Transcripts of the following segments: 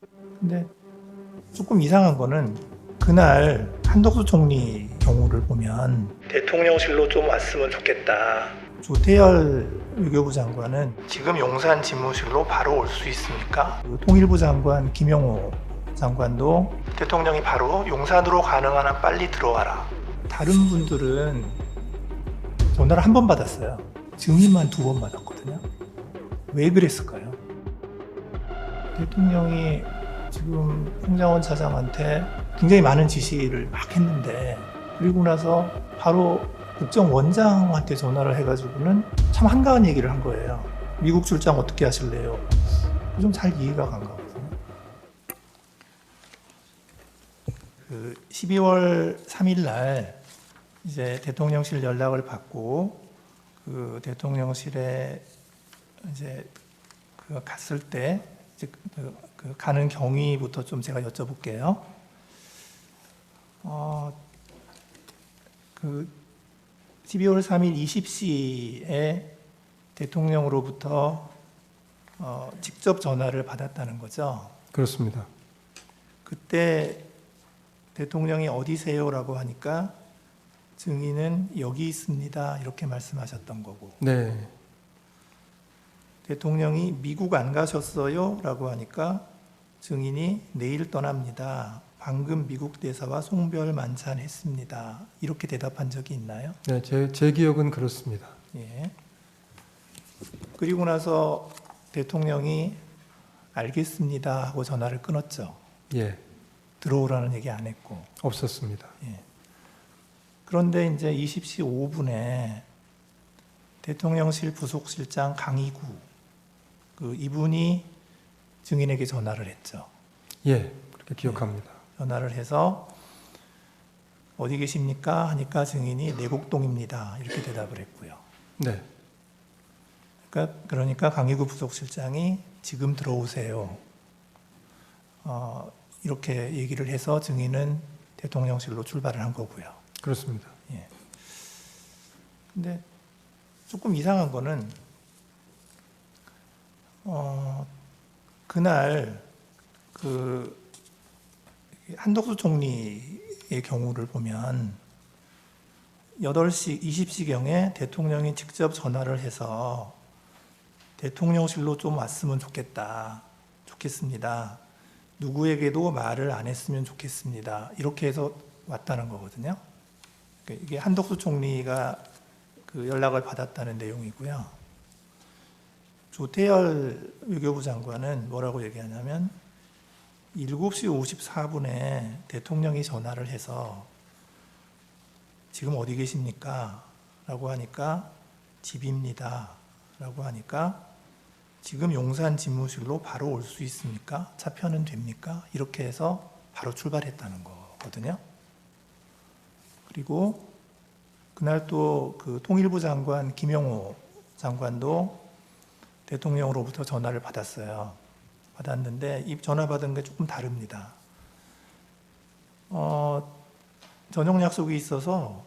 근데 조금 이상한 거는 그날 한덕수 총리 경우를 보면 대통령실로 좀 왔으면 좋겠다. 조태열 외교부 장관은 지금 용산 집무실로 바로 올 수 있습니까? 통일부 장관 김영호 장관도 대통령이 바로 용산으로 가능한 한 빨리 들어와라. 다른 분들은 전화를 한 번 받았어요. 증인만 2번 받았거든요. 왜 그랬을까요? 대통령이 지금 홍장원 차장한테 굉장히 많은 지시를 막 했는데, 그리고 나서 바로 국정원장한테 전화를 해가지고는 참 한가한 얘기를 한 거예요. 미국 출장 어떻게 하실래요? 좀 잘 이해가 간 거거든요. 12월 3일 날 이제 대통령실 연락을 받고 그 대통령실에 이제 갔을 때 이제 그 가는 경위부터 좀 제가 여쭤볼게요. 그 12월 3일 20시에 대통령으로부터 직접 전화를 받았다는 거죠. 그렇습니다. 그때 대통령이 어디세요라고 하니까 증인은 여기 있습니다 이렇게 말씀하셨던 거고, 네, 대통령이 미국 안 가셨어요? 라고 하니까 증인이 내일 떠납니다. 방금 미국 대사와 송별 만찬했습니다. 이렇게 대답한 적이 있나요? 네, 제 기억은 그렇습니다. 예. 그리고 나서 대통령이 알겠습니다 하고 전화를 끊었죠. 예, 들어오라는 얘기 안 했고. 없었습니다. 예. 그런데 이제 20시 5분에 대통령실 부속실장 강희구 이분이 증인에게 전화를 했죠. 예, 그렇게 기억합니다. 전화를 해서 어디 계십니까? 하니까 증인이 내곡동입니다. 이렇게 대답을 했고요. 네, 그러니까 강희구 부속실장이 지금 들어오세요. 이렇게 얘기를 해서 증인은 대통령실로 출발을 한 거고요. 그렇습니다. 예. 근데 조금 이상한 거는 그날 그 한덕수 총리의 경우를 보면 8시 20시경에 대통령이 직접 전화를 해서 대통령실로 좀 왔으면 좋겠습니다. 누구에게도 말을 안 했으면 좋겠습니다. 이렇게 해서 왔다는 거거든요. 이게 한덕수 총리가 그 연락을 받았다는 내용이고요. 조태열 외교부 장관은 뭐라고 얘기하냐면 7시 54분에 대통령이 전화를 해서 지금 어디 계십니까? 라고 하니까 집입니다. 라고 하니까 지금 용산 집무실로 바로 올 수 있습니까? 차표는 됩니까? 이렇게 해서 바로 출발했다는 거거든요. 그리고 그날 또 그 통일부 장관 김영호 장관도 대통령으로부터 전화를 받았어요. 받았는데 이 전화 받은 게 조금 다릅니다. 저녁 약속이 있어서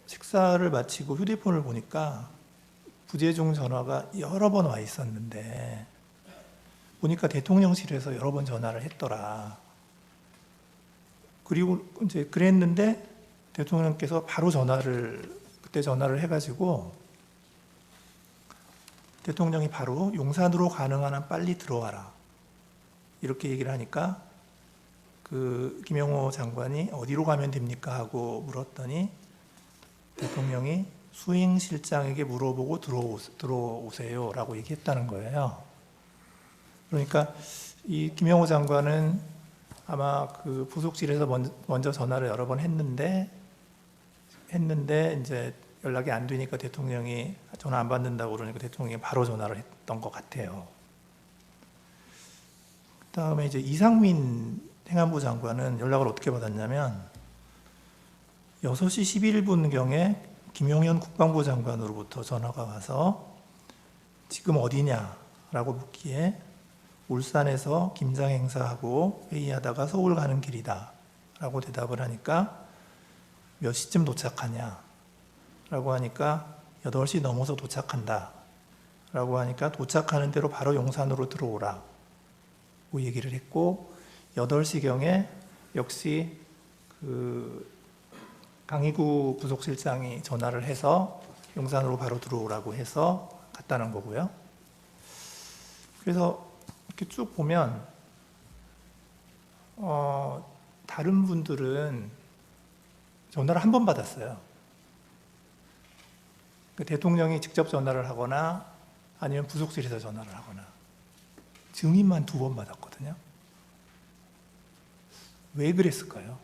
식사를 마치고 휴대폰을 보니까 부재중 전화가 여러 번 와 있었는데 보니까 대통령실에서 여러 번 전화를 했더라. 그리고 이제 그랬는데 대통령께서 바로 그때 전화를 해가지고 대통령이 바로 용산으로 가능한 한 빨리 들어와라. 이렇게 얘기를 하니까 그 김영호 장관이 어디로 가면 됩니까? 하고 물었더니 대통령이 수행실장에게 물어보고 들어오세요. 라고 얘기했다는 거예요. 그러니까 이 김영호 장관은 아마 그 부속실에서 먼저 전화를 여러 번 했는데 이제 연락이 안 되니까 대통령이 전화 안 받는다고 그러니까 대통령이 바로 전화를 했던 것 같아요. 그다음에 이제 이상민 행안부 장관은 연락을 어떻게 받았냐면 6시 11분경에 김용현 국방부 장관으로부터 전화가 와서 지금 어디냐라고 묻기에 울산에서 김장 행사하고 회의하다가 서울 가는 길이다 라고 대답을 하니까 몇 시쯤 도착하냐 라고 하니까 8시 넘어서 도착한다 라고 하니까 도착하는 대로 바로 용산으로 들어오라 고 얘기를 했고, 8시경에 역시 그 강희구 부속실장이 전화를 해서 용산으로 바로 들어오라고 해서 갔다는 거고요. 그래서 이렇게 쭉 보면 다른 분들은 전화를 한 번 받았어요. 그 대통령이 직접 전화를 하거나 아니면 부속실에서 전화를 하거나 증인만 2번 받았거든요. 왜 그랬을까요?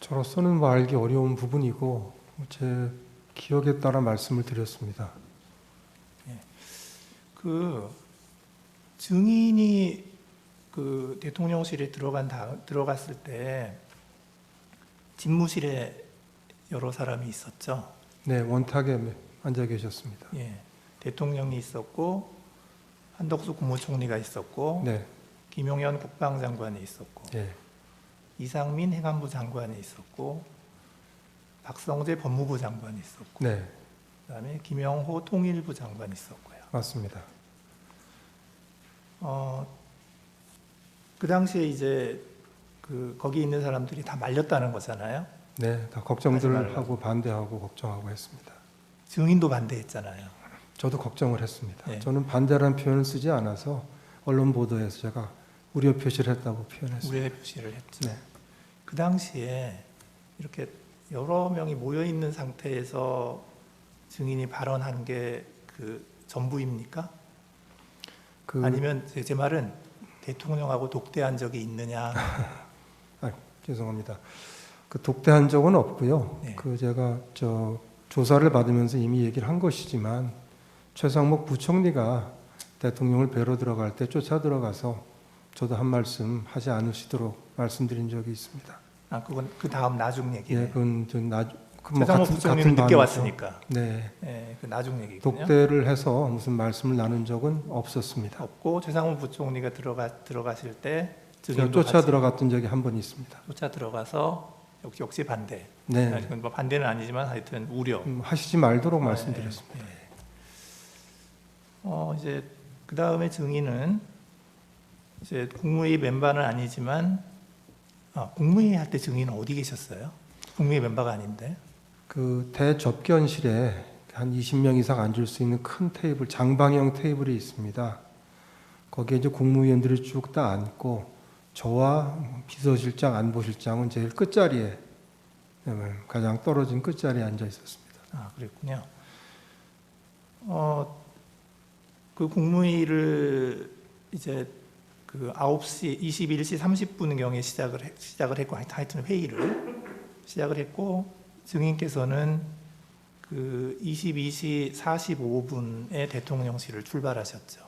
저로서는 뭐 알기 어려운 부분이고 제 기억에 따라 말씀을 드렸습니다. 그 증인이 그 대통령실에 들어갔을 때 집무실에 여러 사람이 있었죠. 네, 원탁에 앉아 계셨습니다. 예, 대통령이 있었고 한덕수 국무총리가 있었고 네, 김용현 국방장관이 있었고 예, 이상민 행안부 장관이 있었고 박성재 법무부 장관이 있었고 네, 그다음에 김영호 통일부 장관이 있었고요. 맞습니다. 그 당시에 이제 그 거기 있는 사람들이 다 말렸다는 거잖아요. 네, 다 걱정들 하고 반대하고 걱정하고 했습니다. 증인도 반대했잖아요. 저도 걱정을 했습니다. 네. 저는 반대라는 표현을 쓰지 않아서 언론 보도에서 제가 우려 표시를 했다고 표현했습니다. 우려의 표시를 했죠. 네. 그 당시에 이렇게 여러 명이 모여 있는 상태에서 증인이 발언한 게 그 전부입니까? 아니면 제 말은 대통령하고 독대한 적이 있느냐? 죄송합니다. 그 독대한 적은 없고요. 네. 그 제가 조사를 받으면서 이미 얘기를 한 것이지만 최상목 부총리가 대통령을 뵈러 들어갈 때 쫓아 들어가서 저도 한 말씀 하지 않으시도록 말씀드린 적이 있습니다. 그건 그 다음 나중 얘기네. 예, 그건 최상목 부총리는 늦게 반이죠. 왔으니까. 네. 예, 그 나중 얘기군요. 독대를 해서 무슨 말씀을 나눈 적은 없었습니다. 없고 최상목 부총리가 들어가실 때 제가 증인도 쫓아 같이 들어갔던 적이 한 번 있습니다. 쫓아 들어가서 역시 반대. 네. 그건 뭐 반대는 아니지만 하여튼 우려. 하시지 말도록 말씀드렸습니다. 이제 그 다음에 증인은 이제 국무회의 멤버는 아니지만 국무회의 할 때 증인은 어디 계셨어요? 국무회의 멤버가 아닌데. 그 대접견실에 한 20명 이상 앉을 수 있는 큰 테이블, 장방형 테이블이 있습니다. 거기에 이제 국무위원들이 쭉 다 앉고 저와 비서실장, 안보실장은 제일 끝자리에 가장 떨어진 끝자리에 앉아 있었습니다. 그랬군요. 그 국무회의를 이제 그 9시 21시 30분경에 시작을 했고 하여튼 회의를 시작을 했고 증인께서는 그 22시 45분에 대통령실을 출발하셨죠.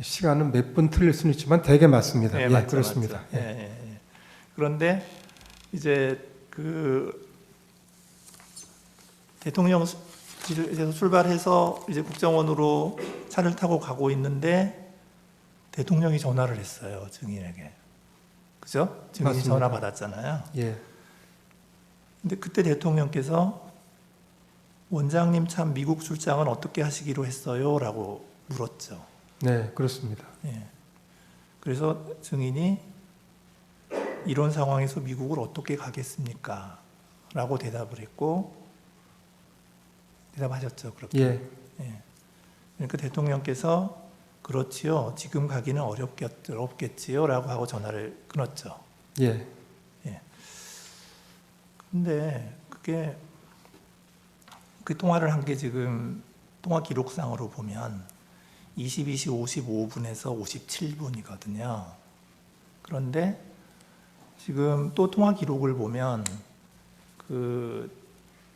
시간은 몇 분 틀릴 수는 있지만 대개 맞습니다. 네, 예, 맞죠, 그렇습니다. 맞죠. 예. 그런데 이제 그 대통령실에서 출발해서 이제 국정원으로 차를 타고 가고 있는데 대통령이 전화를 했어요, 증인에게. 그죠? 증인이 맞습니다. 전화 받았잖아요. 예, 근데 그때 대통령께서 원장님 참 미국 출장은 어떻게 하시기로 했어요? 라고 물었죠. 네, 그렇습니다. 예. 그래서 증인이 이런 상황에서 미국을 어떻게 가겠습니까? 라고 대답을 했고 대답하셨죠. 그렇게. 예, 그러니까 대통령께서 그렇지요. 지금 가기는 어렵겠지요. 라고 하고 전화를 끊었죠. 예, 근데 그게 그 통화를 한 게 지금 통화 기록상으로 보면 22시 55분에서 57분이거든요. 그런데 지금 또 통화 기록을 보면 그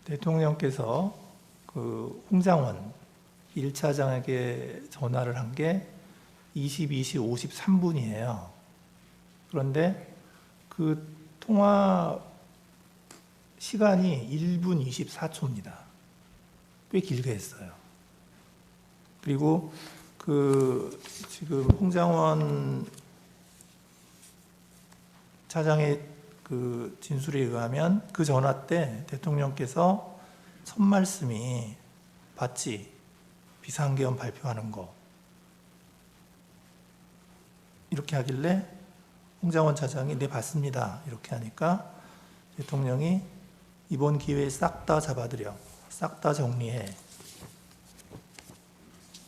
대통령께서 그 홍장원 1차장에게 전화를 한 게 22시 53분이에요. 그런데 그 통화 시간이 1분 24초입니다. 꽤 길게 했어요. 그리고 그 지금 홍장원 차장의 그 진술에 의하면 그 전화 때 대통령께서 첫 말씀이 봤지 비상계엄 발표하는 거 이렇게 하길래 홍장원 차장이 네 봤습니다 이렇게 하니까 대통령이 이번 기회에 싹 다 잡아들여, 싹 다 정리해.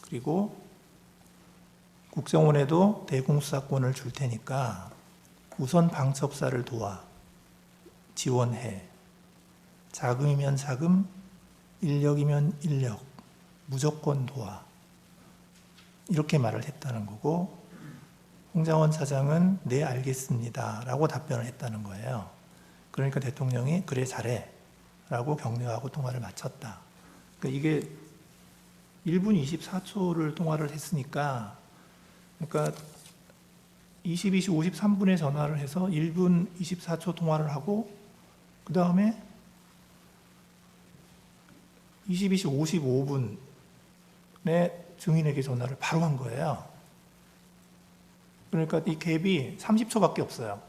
그리고 국정원에도 대공수사권을 줄 테니까 우선 방첩사를 도와, 지원해. 자금이면 자금, 인력이면 인력, 무조건 도와. 이렇게 말을 했다는 거고, 홍장원 차장은 네 알겠습니다 라고 답변을 했다는 거예요. 그러니까 대통령이 그래 잘해 라고 격려하고 통화를 마쳤다. 그러니까 이게 1분 24초를 통화를 했으니까, 그러니까 22시 53분에 전화를 해서 1분 24초 통화를 하고 그 다음에 22시 55분에 증인에게 전화를 바로 한 거예요. 그러니까 이 갭이 30초밖에 없어요.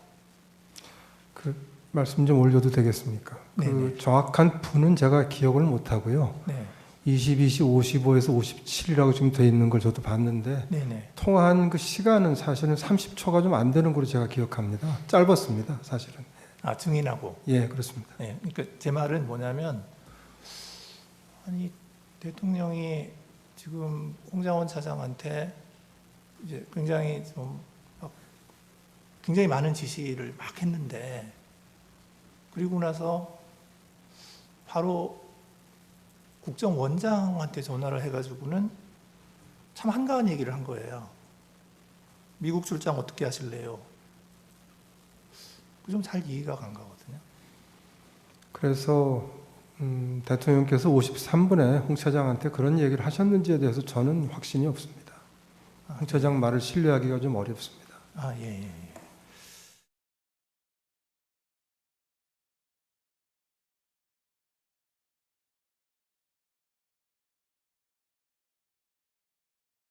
그 말씀 좀 올려도 되겠습니까? 그 정확한 분은 제가 기억을 못 하고요. 네. 22시 55에서 57이라고 지금 돼 있는 걸 저도 봤는데 네네. 통화한 그 시간은 사실은 30초가 좀 안 되는 걸로 제가 기억합니다. 짧았습니다, 사실은. 아, 증인하고. 예, 그렇습니다. 네. 그러니까 제 말은 뭐냐면, 아니 대통령이 지금 홍장원 차장한테 이제 굉장히 굉장히 많은 지시를 막 했는데, 그리고 나서 바로 국정원장한테 전화를 해가지고는 참 한가한 얘기를 한 거예요. 미국 출장 어떻게 하실래요? 좀 잘 이해가 간 거거든요. 그래서 대통령께서 53분에 홍 차장한테 그런 얘기를 하셨는지에 대해서 저는 확신이 없습니다. 홍 차장 말을 신뢰하기가 좀 어렵습니다. 아, 예, 예, 예.